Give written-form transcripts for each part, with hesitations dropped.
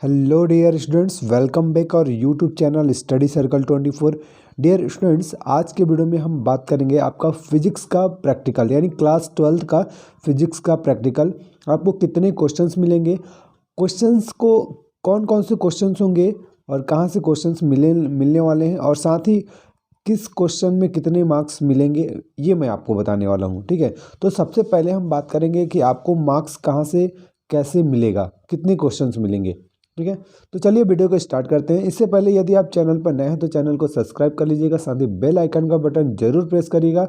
Hello dear students, welcome back और YouTube channel study circle 24। Dear students, आज के video में हम बात करेंगे आपका फिजिक्स का प्रैक्टिकल यानी क्लास 12th का फिजिक्स का प्रैक्टिकल। आपको कितने क्वेश्चंस मिलेंगे, क्वेश्चंस को कौन कौन से क्वेश्चंस होंगे और कहाँ से क्वेश्चंस मिलने वाले हैं, और साथ ही किस क्वेश्चन में कितने मार्क्स मिलेंगे ये मैं आपको बताने वाला हूँ। ठीक है, तो सबसे पहले हम बात करेंगे कि आपको मार्क्स कहाँ से कैसे मिलेगा, कितने क्वेश्चंस मिलेंगे। ठीक है, तो चलिए वीडियो को स्टार्ट करते हैं। इससे पहले यदि आप चैनल पर नए हैं तो चैनल को सब्सक्राइब कर लीजिएगा, साथ ही बेल आइकन का बटन जरूर प्रेस करिएगा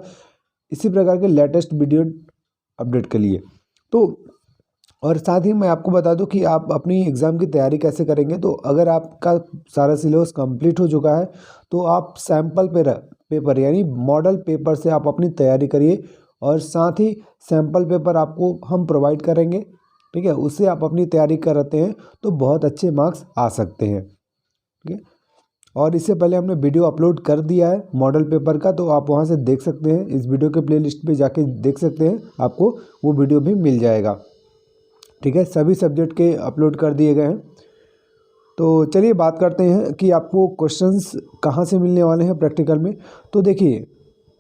इसी प्रकार के लेटेस्ट वीडियो अपडेट के लिए। तो और साथ ही मैं आपको बता दूं कि आप अपनी एग्ज़ाम की तैयारी कैसे करेंगे। तो अगर आपका सारा सिलेबस कंप्लीट हो चुका है तो आप सैम्पल पेपर यानी मॉडल पेपर से आप अपनी तैयारी करिए, और साथ ही सैम्पल पेपर आपको हम प्रोवाइड करेंगे। ठीक है, उससे आप अपनी तैयारी करते हैं तो बहुत अच्छे मार्क्स आ सकते हैं। ठीक है, और इससे पहले हमने वीडियो अपलोड कर दिया है मॉडल पेपर का, तो आप वहां से देख सकते हैं, इस वीडियो के प्लेलिस्ट पे जाके देख सकते हैं, आपको वो वीडियो भी मिल जाएगा। ठीक है, सभी सब्जेक्ट के अपलोड कर दिए गए हैं। तो चलिए बात करते हैं कि आपको क्वेश्चंस कहाँ से मिलने वाले हैं प्रैक्टिकल में। तो देखिए,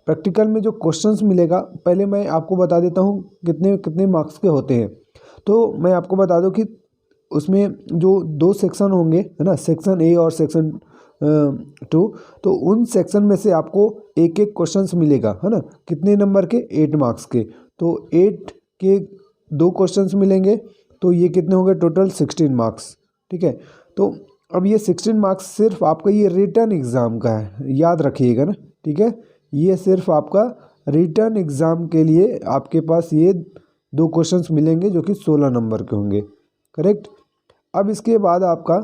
प्रैक्टिकल में जो क्वेश्चंस मिलेगा, पहले मैं आपको बता देता हूँ कितने कितने मार्क्स के होते हैं। तो मैं आपको बता दूं कि उसमें जो दो सेक्शन होंगे, है ना, सेक्शन ए और सेक्शन 2। तो उन सेक्शन में से आपको एक एक क्वेश्चंस मिलेगा, है ना। कितने नंबर के? 8 मार्क्स के। तो 8 के दो क्वेश्चंस मिलेंगे, तो ये कितने होंगे? Total 16 marks. ठीक है, तो अब ये 16 मार्क्स सिर्फ आपका ये रिटर्न एग्ज़ाम का है, याद रखिएगा ना। ठीक है, ये सिर्फ आपका रिटर्न एग्ज़ाम के लिए आपके पास ये दो क्वेश्चंस मिलेंगे जो कि 16 नंबर के होंगे। करेक्ट। अब इसके बाद आपका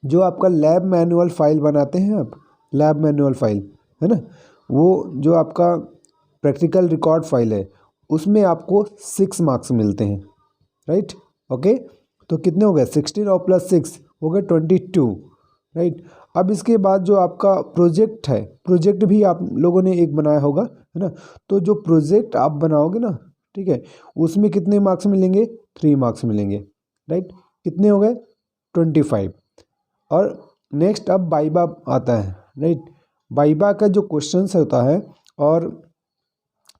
जो आपका लैब मैनुअल फाइल बनाते हैं आप, लैब मैनुअल फाइल, है ना, वो जो आपका प्रैक्टिकल रिकॉर्ड फाइल है, उसमें आपको 6 मार्क्स मिलते हैं। Right, okay. तो कितने हो गए? 16 और प्लस 6 हो गए 22। राइट। अब इसके बाद जो आपका प्रोजेक्ट है, प्रोजेक्ट भी आप लोगों ने एक बनाया होगा, है ना। तो जो प्रोजेक्ट आप बनाओगे ना, ठीक है, उसमें कितने मार्क्स मिलेंगे? 3 मार्क्स मिलेंगे। राइट, कितने हो गए? 25। और नेक्स्ट अब वाइवा आता है। राइट, वाइवा का जो क्वेश्चंस होता है, और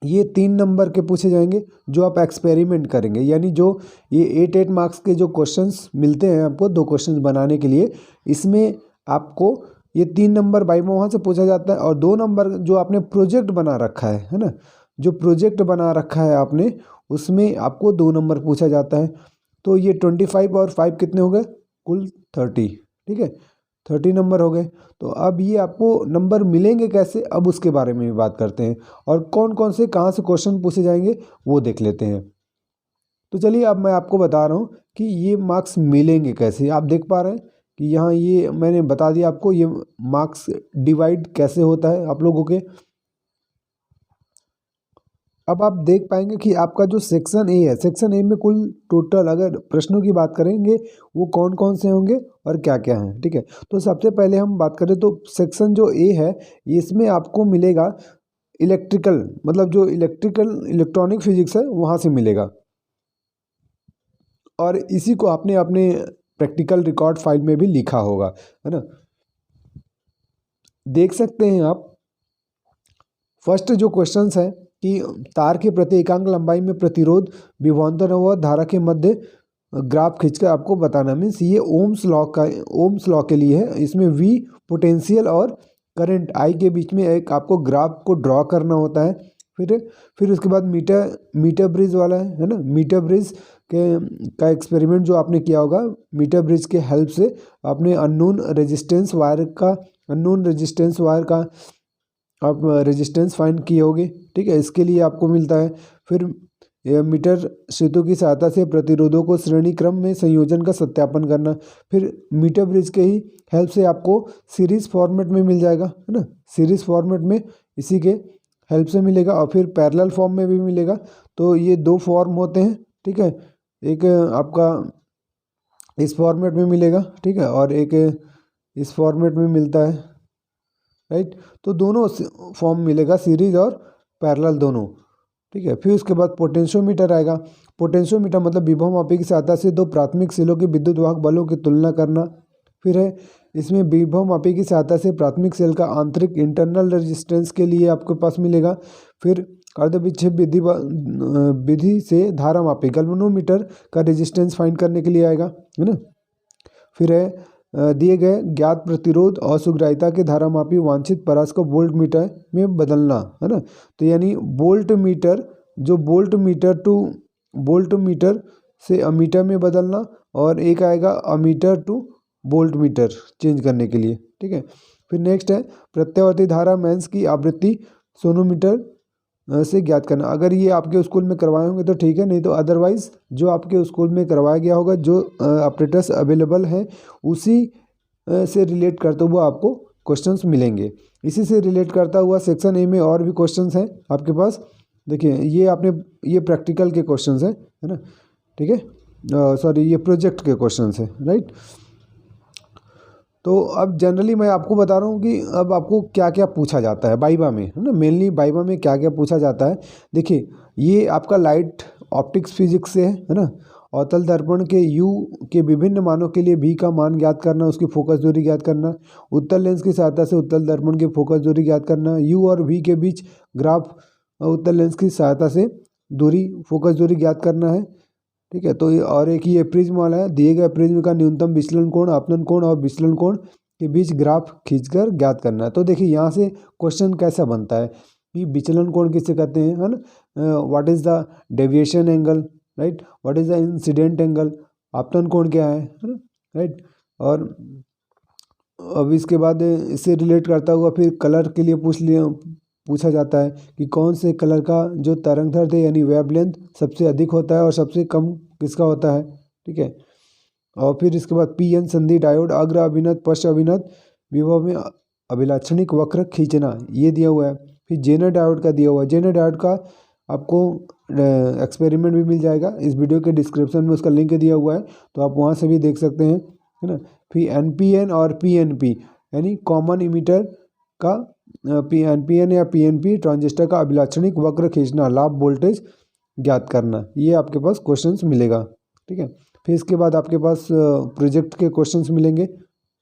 ये 3 नंबर के पूछे जाएंगे जो आप एक्सपेरिमेंट करेंगे, यानी जो ये 8 मार्क्स के जो क्वेश्चंस मिलते हैं आपको दो क्वेश्चंस बनाने के लिए, इसमें आपको ये 3 नंबर वाइवा वहाँ से पूछा जाता है, और 2 नंबर जो आपने प्रोजेक्ट बना रखा है ना, जो प्रोजेक्ट बना रखा है आपने, उसमें आपको 2 नंबर पूछा जाता है। तो ये 25 और 5 कितने हो गए? कुल 30। ठीक है, 30 नंबर हो गए। तो अब ये आपको नंबर मिलेंगे कैसे, अब उसके बारे में भी बात करते हैं, और कौन कौन से कहाँ से क्वेश्चन पूछे जाएंगे वो देख लेते हैं। तो चलिए अब मैं आपको बता रहा हूँ कि ये मार्क्स मिलेंगे कैसे। आप देख पा रहे हैं कि यहाँ ये मैंने बता दिया आपको, ये मार्क्स डिवाइड कैसे होता है आप लोगों के। अब आप देख पाएंगे कि आपका जो सेक्शन ए है, सेक्शन ए में कुल टोटल अगर प्रश्नों की बात करेंगे वो कौन कौन से होंगे और क्या क्या हैं। ठीक है, तो सबसे पहले हम बात करें तो सेक्शन जो ए है, इसमें आपको मिलेगा इलेक्ट्रिकल, मतलब जो इलेक्ट्रॉनिक फिजिक्स है वहाँ से मिलेगा, और इसी को आपने अपने प्रैक्टिकल रिकॉर्ड फाइल में भी लिखा होगा, है ना। देख सकते हैं आप, फर्स्ट जो क्वेश्चंस है कि तार के प्रति एकांक लंबाई में प्रतिरोध विभवांतर व धारा के मध्य ग्राफ खींचकर आपको बताना। मीन्स ये ओम्स लॉ के लिए है। इसमें वी पोटेंशियल और करंट आई के बीच में एक आपको ग्राफ को ड्रॉ करना होता है। फिर उसके बाद मीटर ब्रिज वाला है ना, मीटर ब्रिज का एक्सपेरिमेंट जो आपने किया होगा, मीटर ब्रिज के हेल्प से आपने अननोन रेजिस्टेंस वायर का आप रेजिस्टेंस फाइंड किए होगे। ठीक है, इसके लिए आपको मिलता है। फिर मीटर सेतु की सहायता से प्रतिरोधों को श्रेणी क्रम में संयोजन का सत्यापन करना। फिर मीटर ब्रिज के ही हेल्प से आपको सीरीज फॉर्मेट में मिल जाएगा, है ना, सीरीज फॉर्मेट में इसी के हेल्प से मिलेगा, और फिर पैरेलल फॉर्म में भी मिलेगा। तो ये 2 फॉर्म होते हैं। ठीक है, एक आपका इस फॉर्मेट में मिलेगा, ठीक है, और एक इस फॉर्मेट में मिलता है। राइट, तो दोनों फॉर्म मिलेगा, सीरीज और पैरेलल दोनों। ठीक है, फिर उसके बाद पोटेंशियोमीटर आएगा। पोटेंशियोमीटर मतलब विभव मापी की सहायता से दो प्राथमिक सेलों के विद्युत वाहक बलों की तुलना करना। फिर है इसमें विभव मापी की सहायता से प्राथमिक सेल का आंतरिक इंटरनल रेजिस्टेंस के लिए आपके पास मिलेगा। फिर अर्धविक्षेप विधि से धारा मापी गैल्वेनोमीटर का रेजिस्टेंस फाइंड करने के लिए आएगा, है ना। फिर है दिए गए ज्ञात प्रतिरोध और सुग्राह्यता के धारा मापी वांछित परास को वोल्ट मीटर में बदलना, है ना। तो यानी वोल्ट मीटर जो volt meter two volt meter से अमीटर में बदलना, और एक आएगा ammeter two volt meter change करने के लिए, ठीक है। फिर नेक्स्ट है प्रत्यावर्ती धारा मैंस की आवृत्ति सोनोमीटर से ज्ञात करना। अगर ये आपके स्कूल में करवाए होंगे तो ठीक है, नहीं तो अदरवाइज जो आपके स्कूल में करवाया गया होगा, जो ऑपरेटर्स अवेलेबल हैं उसी से रिलेट करते हुए आपको क्वेश्चंस मिलेंगे। इसी से रिलेट करता हुआ सेक्शन ए में और भी क्वेश्चंस हैं आपके पास। देखिए ये प्रैक्टिकल के क्वेश्चंस हैं, है ना, ठीक है। सॉरी, ये प्रोजेक्ट के क्वेश्चंस हैं, राइट। तो अब जनरली मैं आपको बता रहा हूँ कि अब आपको क्या क्या पूछा जाता है वाइवा में, है ना। मेनली वाइवा में क्या क्या पूछा जाता है। देखिए ये आपका लाइट ऑप्टिक्स फिजिक्स से है ना। अवतल दर्पण के U के विभिन्न मानों के लिए V का मान ज्ञात करना, उसकी फोकस दूरी ज्ञात करना। उत्तल लेंस की सहायता से उत्तल दर्पण की फोकस दूरी ज्ञात करना। U और V के बीच ग्राफ उत्तल लेंस की सहायता से दूरी फोकस दूरी ज्ञात करना है, ठीक है। तो और एक ये प्रिज्म वाला है, दिए गए प्रिज्म का न्यूनतम विचलन कोण, आपतन कोण और विचलन कोण के बीच ग्राफ खींचकर ज्ञात करना है। तो देखिए यहाँ से क्वेश्चन कैसा बनता है कि विचलन कोण किसे कहते हैं, है ना। What is the deviation angle, right. What is the incident angle, आपतन कोण क्या है ना, राइट। और अब इसके बाद इससे रिलेट करता हुआ फिर कलर के लिए पूछा जाता है कि कौन से कलर का जो तरंगदैर्ध्य यानी वेवलेंथ सबसे अधिक होता है और सबसे कम किसका होता है, ठीक है। और फिर इसके बाद पीएन संधि डायोड अग्र अभिनत पश्च अभिनत विभव में अभिलाक्षणिक वक्र खींचना, ये दिया हुआ है। फिर जेनर डायोड का दिया हुआ है। जेनर डायोड का आपको एक्सपेरिमेंट भी मिल जाएगा, इस वीडियो के डिस्क्रिप्शन में उसका लिंक दिया हुआ है, तो आप वहाँ से भी देख सकते हैं, है ना। फिर एनपीएन और पीएनपी यानी कॉमन इमीटर का एनपीएन या पीएनपी ट्रांजिस्टर का अभिलाक्षणिक वक्र खींचना, लाभ वोल्टेज ज्ञात करना, ये आपके पास क्वेश्चंस मिलेगा, ठीक है। फिर इसके बाद आपके पास प्रोजेक्ट के क्वेश्चंस मिलेंगे,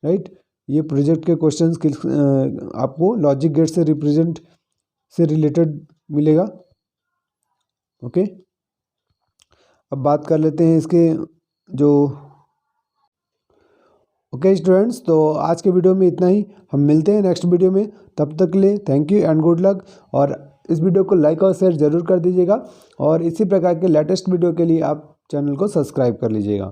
राइट। ये प्रोजेक्ट के क्वेश्चंस आपको लॉजिक गेट से रिप्रेजेंट से रिलेटेड मिलेगा, ओके। अब बात कर लेते हैं इसके जो ओके स्टूडेंट्स, तो आज के वीडियो में इतना ही। हम मिलते हैं नेक्स्ट वीडियो में, तब तक के लिए thank you and good luck. और इस वीडियो को लाइक और शेयर ज़रूर कर दीजिएगा, और इसी प्रकार के लेटेस्ट वीडियो के लिए आप चैनल को सब्सक्राइब कर लीजिएगा।